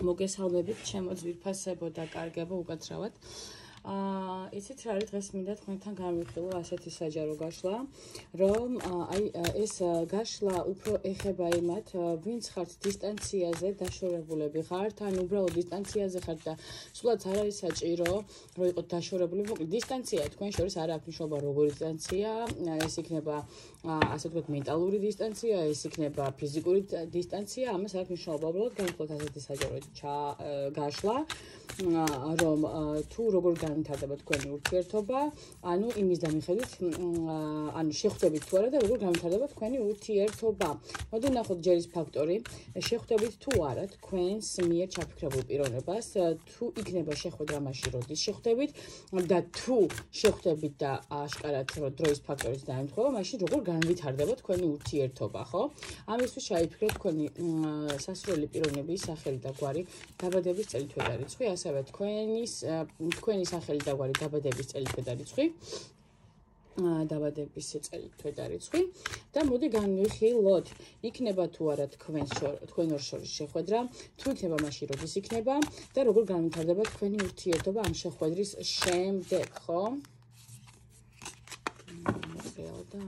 მოგესალმებით, ჩემო ძვირფასებო და კარგებო უკაცრავად. იცით რა არის დღეს მინდა თქვენთან გამოვიხილო ასეთი საჯარო გაშლა, რომ ეს გაშლა უფრო ეხება იმათ, ვინც ხართ დისტანციაზე დაშორებულები ხართ, ან უბრალოდ დისტანციაზე ხართ და სულაც არ არის საჭირო, რომ იყოთ დაშორებულები, მოკლედ დისტანცია თქვენ შორის არ აქვს მნიშვნელობა როგორი დისტანცია, ეს იქნება ასე ვთქვათ მენტალური დისტანცია, ეს იქნება ფიზიკური დისტანცია, ამას არ აქვს მნიშვნელობა, უბრალოდ განვიხილოთ ასეთი საჯარო გაშლა, რომ თუ როგორ განვითარდება თქვენი ურთიერთობა, ანუ იმის დამიხედვით, ანუ შეხვდებით თუ არა და როგორ განვითარდება თქვენი ურთიერთობა. მოდი ვნახოთ ჯერის ფაქტორი. შეხვდებით თუ არა თქვენს მიერ ჩაფიქრებულ პიროვნებას, თუ იქნება შეხვედრა მაშინ როდის შეხვდებით და თუ შეხვდებით და აშკარად დროის ფაქტორიც დაემთხვევა, მაშინ როგორ განვითარდება თქვენი ურთიერთობა, ხო? ამისთვის ჩაიფიქრეთ თქვენი სასურველი პიროვნების სახელი და გვარი, დაბადების წელი, თვე და რიცხვი, ასევე თქვენი სახელი და გვარი, დაბადების წელი, თვე და რიცხვი, დაბადების წელი, თვე და რიცხვი და მოდი განვიხილოთ, იქნება თუ არა თქვენ ორ შორის შეხვედრა, თუ იქნება მაშინ როდის იქნება და როგორ განვითარდება თქვენი ურთიერთობა ამ შეხვედრის შემდეგ, ხო? და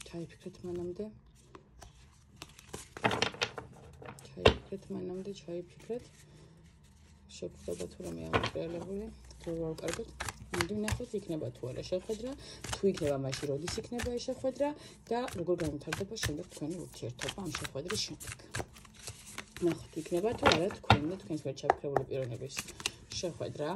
ჩაიფიქრეთ მანამდე, ჩაიფიქრეთ. შეგვხვდება თუ რამე ამოყრელებული, თუ რა ვკარგოთ. მოდი ვნახოთ, იქნება თუ არა შეხვედრა, თუ იქნება მაშინ როდის იქნება ეს შეხვედრა და როგორ განვითარდება შემდეგ თქვენი ურთიერთობა ამ შეხვედრის შემდეგ. ვნახოთ, იქნება თუ არა თქვენი და თქვენს მიერ ჩაფიქრებული პიროვნების შეხვედრა.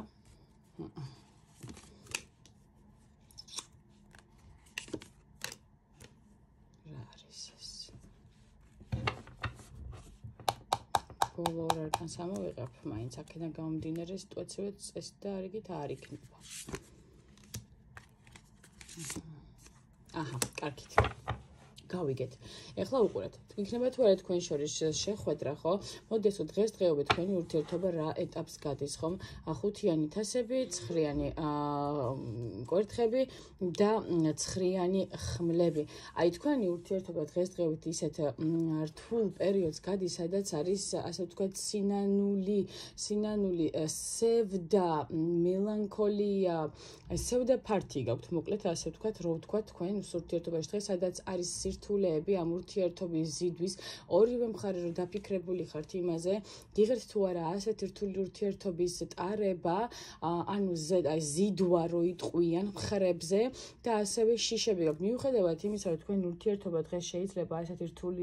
ბოლო ორ არკანს ამოვიღებ, მაინც აქედან გამომდინარე სიტუაციებიც წესი და არიგით არ იქნება. აჰა, კარგით. გავიგეთ. ეხლა უყურეთ. იქნება თუ არა თქვენ შორის შეხვედრა, ხო? მოდესო დღესდღეობით თქვენი ურთიერთობა რა ეტაპს გადის, ხომ? ხუთიანი თასები, ცხრიანი კვერთხები და ცხრიანი ხმლები. აი თქვენი ურთიერთობა დღესდღეობით ისეთ რთულ პერიოდს გადის, სადაც არის ასე ვთქვათ სინანული, სევდა, მელანქოლია, სევდა ფართი გაქვთ, მოკლედ ასე ვთქვათ, რო ვთქვათ თქვენ ურთიერთობაში დღეს, სადაც არის სირთულეები ამ ურთიერთობის ზიდვის, ორივე მხარე რო დაფიქრებული ხართ იმაზე, გიღებთ თუ არა ასეთი რთული ურთიერთობის ტარება, ანუ ზიდვა რო იტყვიან მხრებზე და ასევე შიშები გაქვთ. მიუხედავად იმისა, რომ თქვენი ურთიერთობა დღეს შეიძლება ასეთი რთული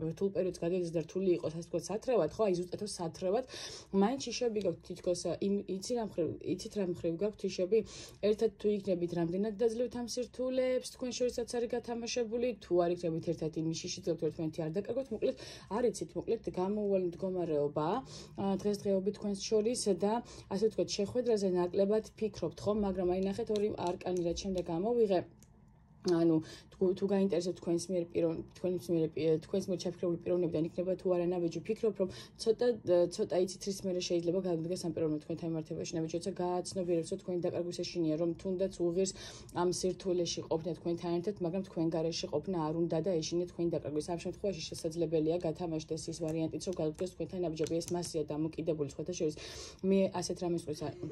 რთულ პერიოდს გადაიდეს და რთული იყოს, ასე ვთქვათ, სათრევად, ხო, აი ზუსტად სათრევად, მაინც შიშები გაქვთ თითქოს, იცით რა მხრივ გაქვთ შიშები, ერთად თუ იქნებით რამდენად დაძლევთ ამ სირთულეებს, თქვენ შორისაც არის გათამაშებული, თუ არ იქნებით ერთად იმის შიშით გაქვთ ერთმანეთი არ დაკარგოთ, მოკლედ არ იცით, მოკლედ გამოუვალი მდგომარეობა დღესდღეობით თქვენს შორის და ასე ვთქვათ, შეხვედრაზე ნაკლებად ფიქრობთ, ხო, მაგრამ აი ნახეთ ორი არკანი რაც შემდეგ გამოვიღე, ანუ თუ გაინტერესებთ თქვენს მიერ ჩაფიქრებული პიროვნებიდან იქნება თუ არა ნაბიჯი, ფიქრობ, რომ ცოტა იცით რის მერე შეიძლება გადადგეს ამ პიროვნებთან თქვენთან მიმართებაში, ნაბიჯი როცა გააცნობიერებთ, თქვენი დაკარგვის ეშინია, რომ თუნდაც უღირს ამ სირთულეში ყოფნა თქვენთან ერთად, მაგრამ თქვენ გარეშე ყოფნა არ უნდა და ეშინია თქვენი დაკარგვის. ამ შემთხვევაში შესაძლებელია გათამაშდეს ის ვარიანტიც, რომ გადადგეს თქვენთან ნაბიჯები. ეს მასია დამოკიდებული სხვათა შორის. მე ასეთ რამეს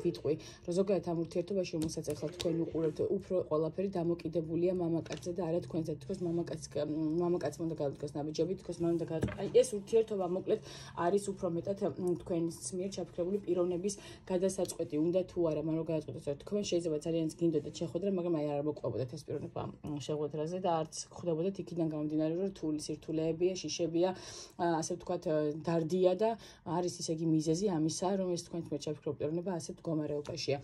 ვიტყვი, რომ ზოგადად ამ ურთიერთობაში, რომელსაც ახლა თქვენ უყურებთ, უფრო ყველაფერი დამოკიდებულია მამაკაცზე და არა თქვენზე, თქოს მამაკაცმა უნდა გადადგეს ნაბიჯები, თქოს მან უნდა გადადგეს. აი ეს ურთიერთობა მოკლედ არის უფრო მეტად თქვენის მიერ ჩაფიქრებული პიროვნების გადასაწყვეტი, უნდა თუ არა, მან რომ გადაწყვეტოს, თქვენ შეიძლება ძალიან გინდოდეთ შეხვედრა, მაგრამ აი არ მოყვებოდეთ ეს პიროვნება შეხვედრაზე და არც ხვდებოდეთ იქიდან გამომდინარე, რომ რთული სირთულეებია, შიშებია, ასე ვთქვათ, დარდია და არის ისე იგი მიზეზი ამისა, რომ ეს თქვენს მიერ ჩაფიქრებული პიროვნება ასე მდგომარეობაშია.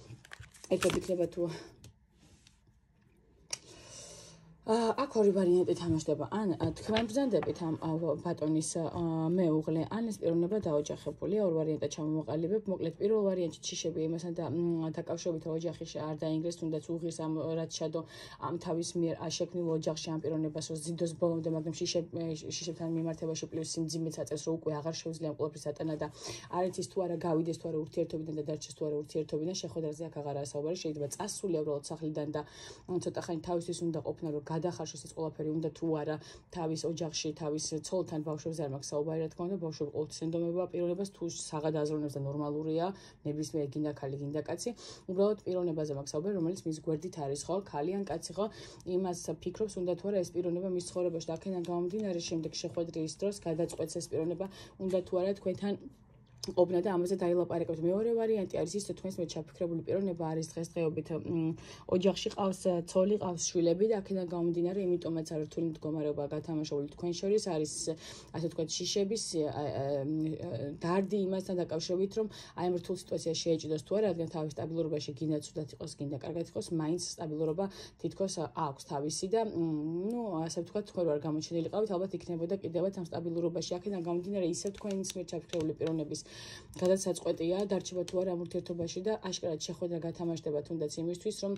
ერთად იქნება თუ აქ ორი ვარიანტი თამაშდება, ან თქვენ ბრძანდებით ამ ბატონის მეუღლე, ან ეს პიროვნება დაოჯახებულია, ორ ვარიანტად ჩამოვაყალიბებ. მოკლედ პირველ ვარიანტში შიშები იმასთან დაკავშირებით ოჯახი არ დაინგრეს, თუნდაც უღირს ამ რაც შადო ამ თავის მიერ შექმნილ ოჯახში ამ პიროვნებას, რომ ზიდოს ბოლომდე, მაგრამ შიშებთან მიმართებაში პლუს სიმძიმეც აწევს, რომ უკვე აღარ შეუძლია ამ ყველაფრის ატანა და არ იცის თუ არა გავიდეს თუ არა ურთიერთობიდან და დარჩეს თუ არა ურთიერთობიდან, შეხვედრაზე აქ აღარაა საუბარი, შეიძლება წასულია უბრალოდ სახლიდან და ცოტა ხანი თავისთვის უნდა ყოფნა, რომ გადახარშოს ეს ყველაფერი უნდა თუ არა თავის ოჯახში, თავის ცოლთან, ბავშვებზე არ მაქვს საუბარი, რა თქმა უნდა, ბავშვები ყოველთვის ენდომება პიროვნებას, თუ საღად აზროვნებს და ნორმალურია, ნებისმიერ გინდა ქალი, გინდა კაცი, უბრალოდ პიროვნებაზე მაქვს საუბარი, რომელიც მის გვერდით არის, ხო, ქალი ან კაცი, ხო, იმას ფიქრობს, უნდა თუ არა ეს პიროვნება მის ცხოვრებაში და აქედან გამომდინარე შემდეგ შეხვედრის დროს გადაწყვეტს ეს პიროვნება, უნდა თუ არა თქვენთან ყოფნა და ამაზე დაილაპარაკებთ. მეორე ვარიანტი არის ის, რომ თქვენს მე ჩაფიქრებული პიროვნება არის დღესდღეობით ოჯახში ყავს ცოლი, ყავს შვილები და აქედან გამომდინარე, იმიტომაც არ რთული მდგომარეობა გათამაშებული თქვენ შორის არის ასე ვთქვათ შიშების დარდი იმასთან დაკავშირებით, რომ აი ამ რთულ სიტუაციაში შეეჭიდოს თუ არა, რადგან თავის სტაბილურობაში გინდა ცუდად იყოს, გინდა კარგად იყოს, მაინც სტაბილურობა თითქოს აქვს თავისი და ასე ვთქვათ თქვენ ვარ გამოჩენილიყავით, ალბათ იქნებოდა კიდევაც ამ სტაბილურობაში. აქედან გამომდინარე, ისევ თქვენის მე ჩაფიქრებული პიროვნების გადასაწყვეტია დარჩება თუ არა ამ ურთიერთობაში და აშკარად შეხვედრა გათამაშდება თუნდაც იმისთვის, რომ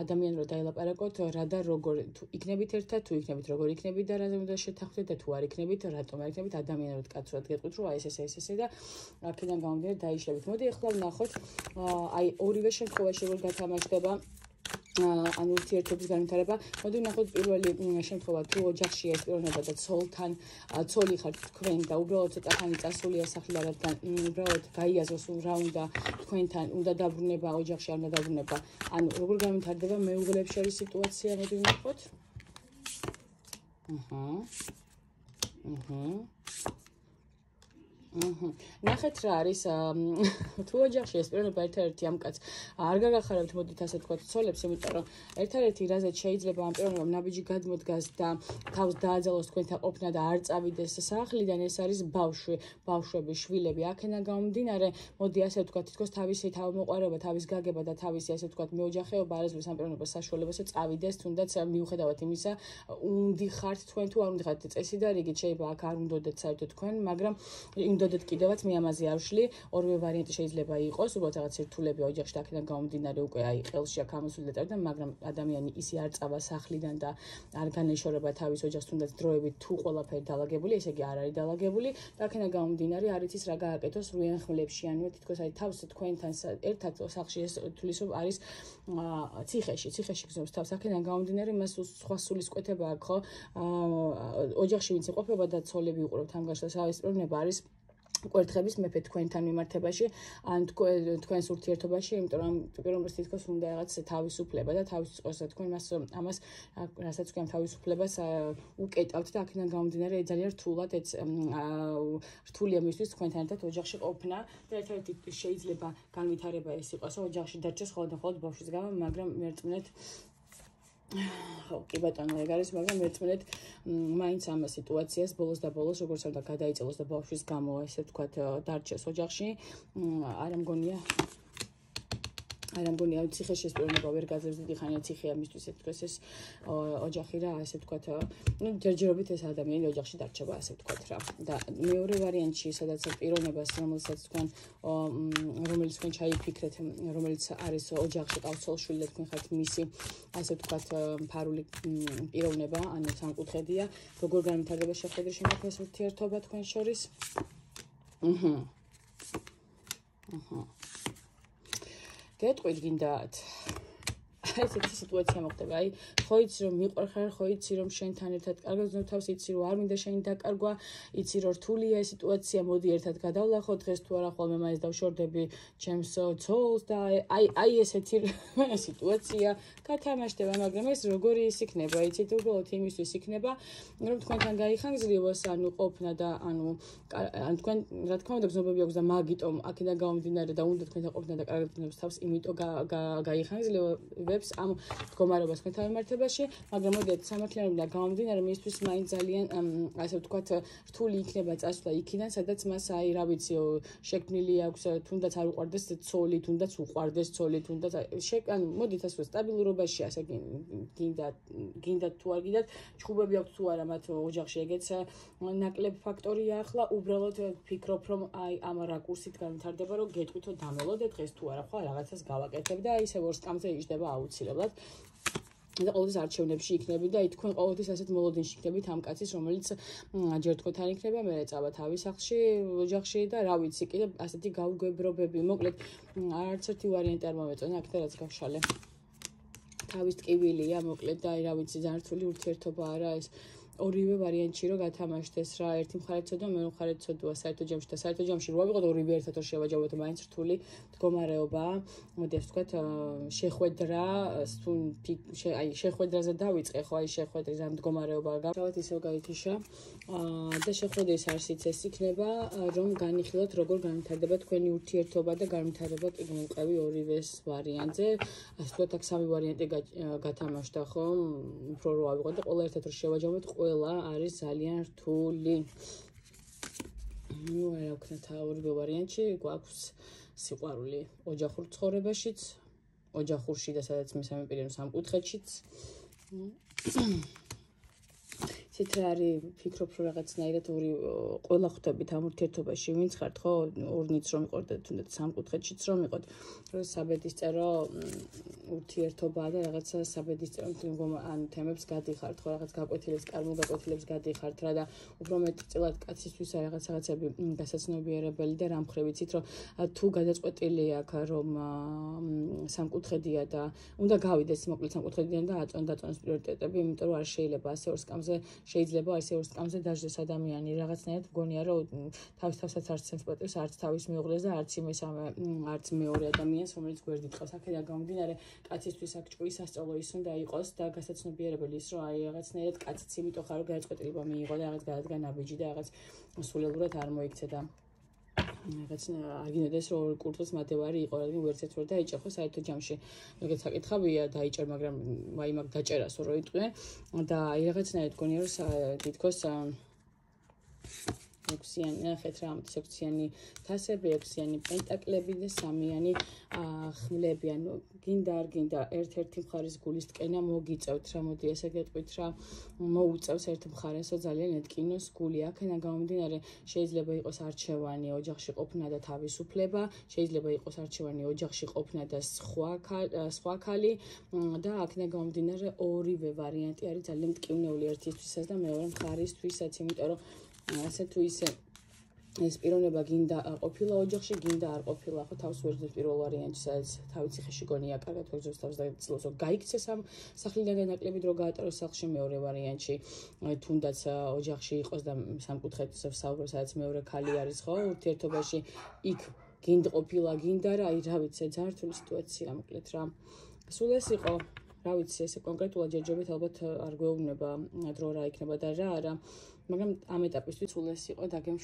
ადამიანურად დაელაპარაკოთ, რა და როგორ თუ იქნებით ერთად, თუ იქნებით როგორ იქნებით და რაზე უნდა შეთანხმდეთ და თუ არ იქნებით, რატომ არ იქნებით ადამიანურად კაცურად გეტყვით, რომ აი ეს და აქედან გამომდინარე დაიშლებით. მოდი ახლა ვნახოთ აი ორივე შემთხვევაში როგორ გათამაშდება ანუ ურთიერთობის განვითარება. მოდი ვნახოთ პირველი შემთხვევა, თუ ოჯახში ეს პიროვნება და ცოლთან ცოლი ხართ თქვენ და უბრალოდ ცოტახანი წასულია სახლიდან, რადგან უბრალოდ გაიაზროს რა უნდა თქვენთან, უნდა დაბრუნება ოჯახში, არ უნდა დაბრუნება. ანუ როგორ განვითარდება მეუღლეებს შორის სიტუაცია, მოდი ვნახოთ. ნახეთ რა არის თუ ოჯახში ეს პიროვნება ერთადერთი ამ კაცს არ გაგახარებთ, მოდით ასე თქვათ ცოლებს, იმიტომ რომ ერთადერთი რაზეც შეიძლება ამ პიროვნებამ ნაბიჯი გადმოდგას და თავს დააძალოს თქვენთან ყოფნა და არ წავიდეს სახლიდან, ეს არის ბავშვები, შვილები. აქედან გამომდინარე, მოდი ასე ვთქვათ, თითქოს თავისი თავმოყარება, თავის გაგება და თავისი ასე ვთქვათ მეოჯახეობა არასდროს ამ პიროვნებას საშუალებას წავიდეს, თუნდაც მიუხედავად იმისა, უნდი ხართ თქვენ თუ არ უნდი ხართ წესი და რიგით შეიძლება აქ არ უნდოდეთ საერთოდ თქვენ, მაგრამ უნდოდეთ კიდევაც მე ამაზე არ ვშლი. ორივე ვარიანტი შეიძლება იყოს, უბრალოდ რაღაც ერთულები ოჯახში და აქედან გამომდინარე უკვე აი ხელში აქ ამოსული და მაგრამ ადამიანი ისე არ წავა სახლიდან და არ განეშორება თავის ოჯახს, თუნდაც დროებით თუ ყველაფერი დალაგებული, ესე იგი არ არის დალაგებული და აქედან გამომდინარე არ იცის რა გააკეთოს რუიან ხმლებში, ანუ თითქოს აი თავს თქვენთან ერთად სახლში ეს თulis არის ციხეში გზნობს თავს. აქედან გამომდინარე მას სხვა სულის კვეთება აქვს, ხო? ოჯახში ვინც იყოფება და ცოლები უყურებთ ამ გაშლას, ეს პრობლემა არის კვერთხების მეფე თქვენთან მიმართებაში ან თქვენს ურთიერთობაში, იმიტომ რომ პიროვნებას თითქოს უნდა რაღაც თავისუფლება და თავისუფლება თქვენ ამას რასაც თქვენ თავისუფლებას უკეტავთ და აქედან გამომდინარე ძალიან რთულად რთულია მისთვის თქვენთან ერთად ოჯახში ყოფნა და ერთადერთი შეიძლება განვითარება ეს იყოს, ოჯახში დარჩეს მხოლოდ ბავშვის გამო, მაგრამ მერწმუნეთ ხო, კი ბატონო, ეგ არის, მაგრამ ერთმანეთ მაინც ამ სიტუაციას ბოლოს და ბოლოს როგორც უნდა გადაიწელოს და ბავშვის გამო ესე ვთქვათ დარჩეს ოჯახში, არ ამგონია ციხეში ეს პიროვნება ვერ გაძლევს დიდი ხანია ციხეა მისთვის ეთქვეს ეს ოჯახი რა ასე ვთქვათ ჯერჯერობით ეს ადამიანი ოჯახში დარჩება ასე ვთქვათ რა და მეორე ვარიანტში სადაც პიროვნებას რომელიც თქვენ ჩაიფიქრეთ რომელიც არის ოჯახში ყავს ცოლ-შვილი და თქვენ ხართ მისი ასე ვთქვათ ფარული პიროვნება ანუ სამკუთხედია როგორ განვითარდება შეხვედრის შემდეგ ეს ურთიერთობა თქვენ შორის გეტყვით გინდათ ესეთი სიტუაცია მოხდება აი ხო იცი რომ მიყვარხარ ხო იცი რომ შენთან ერთად კარგად ვზნობ თავს იცი რომ არ მინდა შენი დაკარგვა იცი რომ რთულია ეს სიტუაცია მოდი ერთად გადავლახოთ დღეს თუ არა ხოლმე მაინც დავშორდები ჩემს ცოლს და აი ესეთი სიტუაცია გათამაშდება მაგრამ ეს როგორი ის იქნება იცით უბრალოდ იმისთვის იქნება რომ თქვენთან გაიხანგრძლივოს ანუ ყოფნა და ანუ თქვენ რა თქმა უნდა გზნობები აქვს და მაგიტომ აქედან გამომდინარე და უნდა თქვენთან ყოფნა და კარგად ვზნობს თავს იმიტომ გაიხანგრძლივებს ამ მდგომარეობას თქვენთან მიმართებაში, მაგრამ მოდით სამართლიანობიდან გამომდინარე, მისთვის მაინც ძალიან ასე ვთქვათ, რთული იქნება წასვლა იქიდან, სადაც მას აი რა ვიცი, შექმნილი აქვს, თუნდაც არ უყვარდეს ცოლი, თუნდაც უყვარდეს ცოლი, თუნდაც ანუ მოდით ასე სტაბილურობაში ასე გინდათ თუ არ გინდათ, ჩხუბები აქვს თუ არა მათ ოჯახში, ეგეც ნაკლებ ფაქტორია ახლა, უბრალოდ ვფიქრობ, რომ აი ამ რაკურსით განვითარდება, რომ გეტყვითო დამელოდე დღეს თუ არა, ხო რაღაცას გავაკეთებ და ისე ვორსკამზე იჯდება აუცილებლად. და ყოველთვის არჩევნებში იქნები და თქვენ ყოველთვის ასეთ მოლოდინში იქნებით ამ კაცის, რომელიც ჯერ თქვენთან იქნება, მერე წავა თავის სახლში, ოჯახში და რა ვიცი, კიდე ასეთი გავგებრობები. მოკლედ არც ერთი ვარიანტი არ მომეწონა, აქ და რაც გავშალე. თავის ტკივილია, მოკლედ და რა ვიცი, ძალიან რთული ურთიერთობა არა ეს. ორივე ვარიანტში რომ გათამაშდეს რა, ერთი მხარე ცოდვა, მეორე მხარე ცოდვა საერთო ჯამში და საერთო ჯამში რო ავიღოთ ორივე ერთად რომ შევაჯამოთ, მაინც რთული მდგომარეობა. მოდი ასე ვთქვათ, შეხვედრა, აი შეხვედრაზე დავიწყე, ხო, აი შეხვედრის ამ მდგომარეობაა. გავთ ისევ გაითიშა. და შეხვედრის არსიც ეს იქნება, რომ განიხილოთ როგორ განვითარდება თქვენი ურთიერთობა და განვითარება კი მომყევი ორივეს ვარიანტზე. ასე ვთქვათ, აქ სამი ვარიანტი გათამაშდა, ხო? უფრო რო ავიღოთ და ყველა ერთად რო შევაჯამოთ, ყველა არის ძალიან რთული. ნუ რა ვქნათ, ორივე ვარიანტში გვაქვს სიყვარული ოჯახურ ცხოვრებაშიც, ოჯახურში და სადაც მესამე პირი სამკუთხედშიც. ისეთ რა არის, ფიქრობ რომ რაღაცნაირად ყველა ხვდებით ამ ურთიერთობაში, ვინც ხართ, ხო, ორნიც რომ იყოთ და თუნდაც სამკუთხედშიც რომ იყოთ, რომ საბედისწერო ურთიერთობაა და რაღაცა საბედისწერო ან თემებს გადიხართ, ხო, რაღაც გაკვეთილებს, კარგულ გაკვეთილებს გადიხართ რა და უფრო მეტწილად კაცისთვის რაღაცები გასაცნობიერებელი და რა მხრივ იცით, რომ თუ გადაწყვეტილი აქვს, რომ სამკუთხედია და უნდა გავიდეს მოკლედ სამკუთხედიდან და დაწონოს პრიორიტეტები, იმიტომ რომ არ შეიძლება ასე ორ სკამზე შეიძლება ასე ორ სკამზე დაждდეს ადამიანი რაღაცნაირად მგონია რომ თავსაც არც ცენს პატივს არც თავის მეუღლეს და არც მესამე არც მეორე ადამიანს რომელიც გვერდით ყავს აქედან გამომდინარე კაცისთვის აქ ჭკვი სასწავლო ის უნდა იყოს და გასაცნობიერებელი ის რომ აი რაღაცნაირად კაციც იმიტომ ხარ რომ გადაწყვეტილება მიიღო და რაღაც გადადგა ნაბიჯი და რაღაც სულელურად არ მოიქცე და რაღაც არ გინდოდეს რომ ორი კურთხის მატევარი იყო რადგან ვერც ერთ ვერ დაიჭერ ხო საერთო ჯამში მეგეც საკითხავია დაიჭერ მაგრამ აი მაგ დაჭერას რო იტყვე და აი რაღაცნაირად გონია რომ თითქოს ექვსიანი ნახეთ რა ამით ექვსიანი თასები ექვსიანი პენტაკლები და სამიანი ხმლები ანუ გინდა არ გინდა ერთ-ერთი მხარის გულის ტკენა მოგიწევთ რა მოდი ესე გეტყვით რა მოუწევს ერთ მხარესო ძალიან ეტკინოს გული აქედან გამომდინარე შეიძლება იყოს არჩევანი ოჯახში ყოფნა და თავისუფლება შეიძლება იყოს არჩევანი ოჯახში ყოფნა და სხვა ქალი და აქედან გამომდინარე ორივე ვარიანტი არის ძალიან მტკივნეული ერთისთვისაც და მეორე მხარისთვისაც იმიტომ რომ ასე თუ ისე ეს პიროვნება გინდა ყოფილა ოჯახში, გინდა არ ყოფილა, ხო თავს ვერძებს პირველ ვარიანტში, სადაც თავი ციხეში გონია, კარგად ვერძებს თავს და ცდილობს რომ გაიქცეს ამ სახლიდან განაკლებით რო გაატაროს სახლში მეორე ვარიანტში, თუნდაც ოჯახში იყოს და სამკუთხედს ვსაუბრობ, სადაც მეორე ქალი არის, ხო, ურთიერთობაში იქ გინდა ყოფილა, გინდა რა, აი რა ვიცი, ძალიან რთული სიტუაცია მოკლედ რა. სულ ეს იყო რა ვიცი, ესე კონკრეტულად ჯერჯერობით ალბათ არ გვეუბნება დრო რა იქნება და რა არა, მაგრამ ამ ეტაპისთვის სულ ეს იყო დაგემშვიდობა.